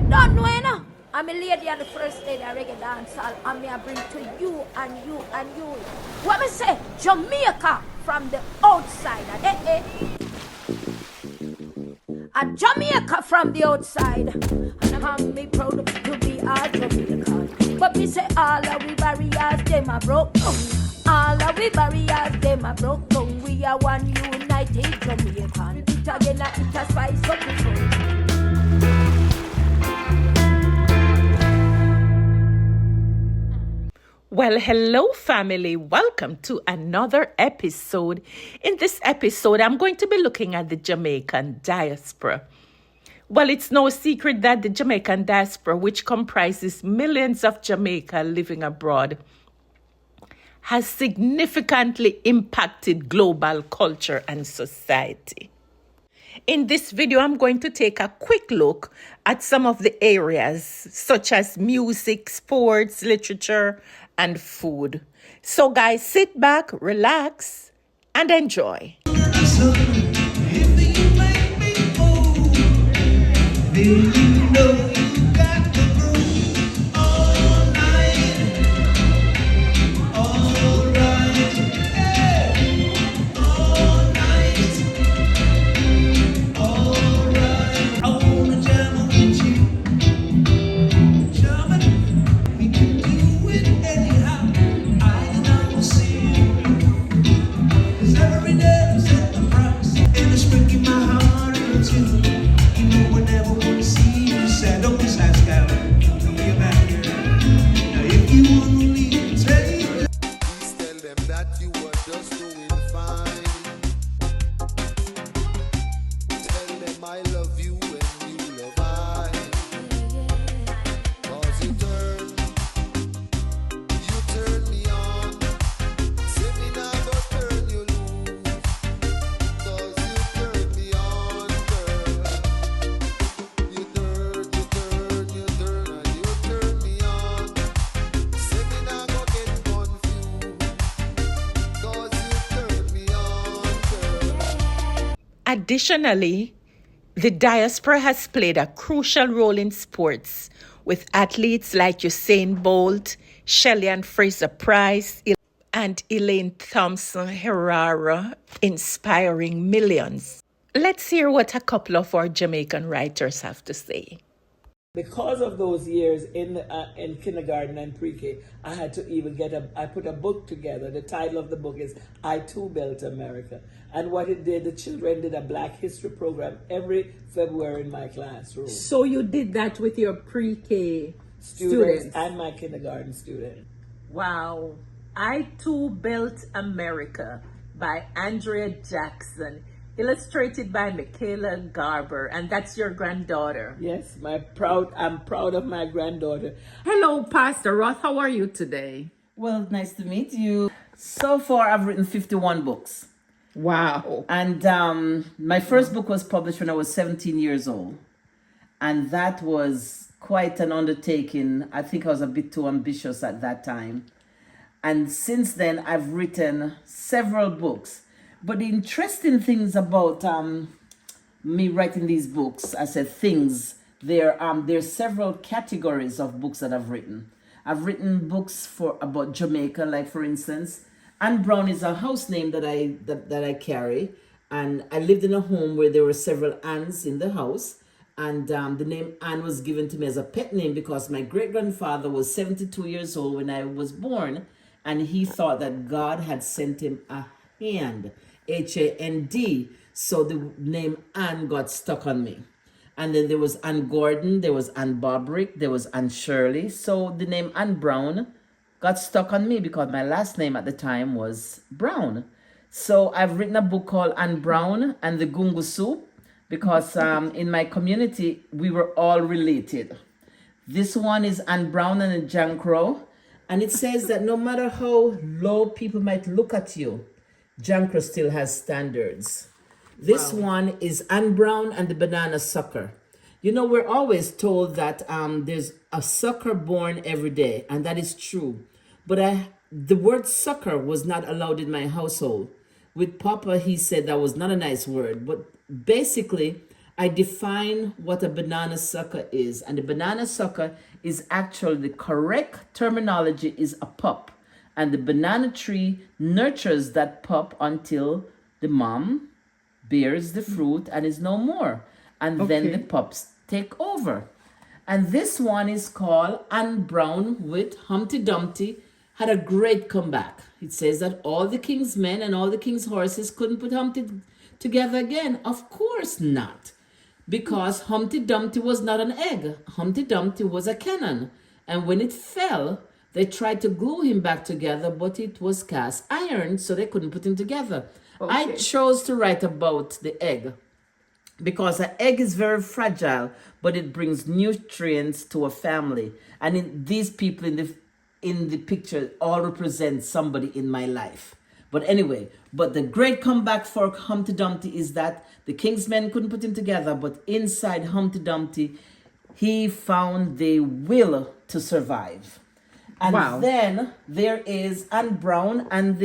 Don't know, you know. I'm a lady at the first lady of reggae dancehall, and me I bring to you and you and you. What me say? Jamaica from the outside. And Jamaica from the outside. And I'm me proud to be a Jamaican. But me say all of we barriers, them are broke down. All of we barriers, them are broke down. We are one united Jamaican. It again, it a spice up the food. Well, hello, family. Welcome to another episode. In this episode, I'm going to be looking at the Jamaican diaspora. Well, it's no secret that the Jamaican diaspora, which comprises millions of Jamaicans living abroad, has significantly impacted global culture and society. In this video, I'm going to take a quick look at some of the areas such as music, sports, literature, and food. So guys, sit back, relax, and enjoy. Additionally, the diaspora has played a crucial role in sports with athletes like Usain Bolt, Shelley and Fraser Price, and Elaine Thompson Herrera inspiring millions. Let's hear what a couple of our Jamaican writers have to say. Because of those years in kindergarten and pre-K, I had to even I put a book together. The title of the book is I Too Built America. And what it did, the children did a Black History program every February in my classroom. So you did that with your pre-K students and my kindergarten student. Wow. I Too Built America by Andrea Jackson, illustrated by Michaela Garber, and that's your granddaughter. Yes, I'm proud of my granddaughter. Hello, Pastor Roth. How are you today? Well, nice to meet you. So far, I've written 51 books. Wow. And my first book was published when I was 17 years old. And that was quite an undertaking. I think I was a bit too ambitious at that time. And since then, I've written several books. But the interesting things about me writing these books, I said things, there's several categories of books that I've written. I've written books about Jamaica, like for instance, Anne Brown is a house name that I carry, and I lived in a home where there were several Annes in the house, and the name Anne was given to me as a pet name because my great-grandfather was 72 years old when I was born, and he thought that God had sent him a hand, Hand, so the name Anne got stuck on me. And then there was Anne Gordon, there was Anne Bobrick, there was Anne Shirley, so the name Anne Brown got stuck on me because my last name at the time was Brown. So I've written a book called Anne Brown and the Gungu Soup because in my community, we were all related. This one is Anne Brown and a Jankro. And it says that no matter how low people might look at you, Jankro still has standards. This one is Anne Brown and the Banana Sucker. You know, we're always told that there's a sucker born every day, and that is true. But the word sucker was not allowed in my household. With Papa, he said that was not a nice word. But basically, I define what a banana sucker is. And the banana sucker is actually, the correct terminology is a pup. And the banana tree nurtures that pup until the mom bears the fruit and is no more. And then the pups take over. And this one is called Anne Brown with Humpty Dumpty. Had a great comeback. It says that all the king's men and all the king's horses couldn't put Humpty together again. Of course not. Because Humpty Dumpty was not an egg. Humpty Dumpty was a cannon. And when it fell, they tried to glue him back together, but it was cast iron, so they couldn't put him together. I chose to write about the egg because an egg is very fragile, but it brings nutrients to a family. And these people in the picture all represent somebody in my life. But anyway, but the great comeback for Humpty Dumpty is that the king's men couldn't put him together, but inside Humpty Dumpty, he found the will to survive. And then there is Anne Brown and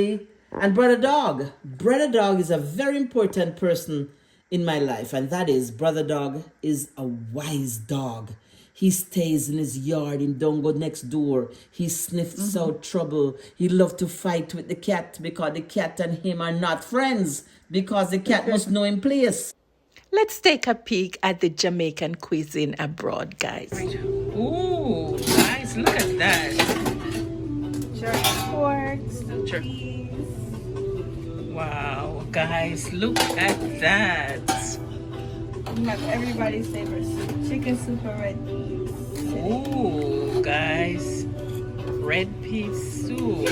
Brother Dog. Brother Dog is a very important person in my life, and that is Brother Dog is a wise dog. He stays in his yard and don't go next door. He sniffs out trouble. He loves to fight with the cat because the cat and him are not friends because the cat must know him place. Let's take a peek at the Jamaican cuisine abroad, guys. Ooh, guys, look at that. Jerk pork, peas. Wow, guys, look at that. We have everybody's favorite soup. Chicken soup or red peas. Ooh, guys, red pea soup.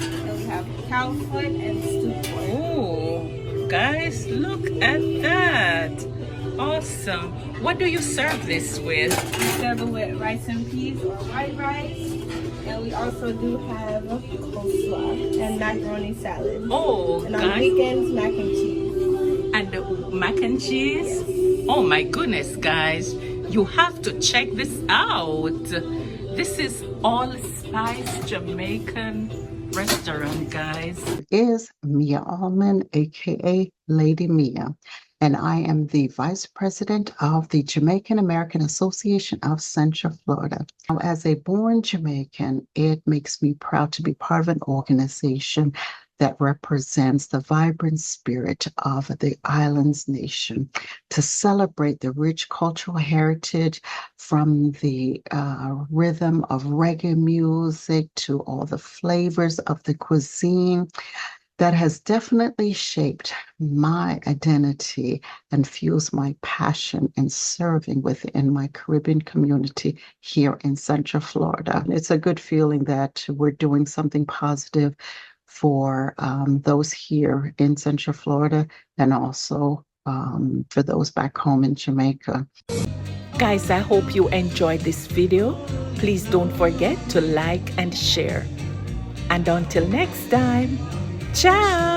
And we have cow foot and stew pork. Ooh, guys, look at that. Awesome. What do you serve this with? We serve it with rice and peas or white rice. And we also do have coleslaw and macaroni salad. Oh, and on guys. weekends, mac and cheese. And the mac and cheese? Yes. Oh my goodness, guys. You have to check this out. This is all spice Jamaican restaurant, guys. Is Mia Allman, aka Lady Mia, and I am the Vice President of the Jamaican American Association of Central Florida. Now, as a born Jamaican, it makes me proud to be part of an organization that represents the vibrant spirit of the island's nation, to celebrate the rich cultural heritage from the rhythm of reggae music to all the flavors of the cuisine that has definitely shaped my identity and fuels my passion in serving within my Caribbean community here in Central Florida. It's a good feeling that we're doing something positive for those here in Central Florida and also for those back home in Jamaica. Guys, I hope you enjoyed this video. Please don't forget to like and share. And until next time, ciao!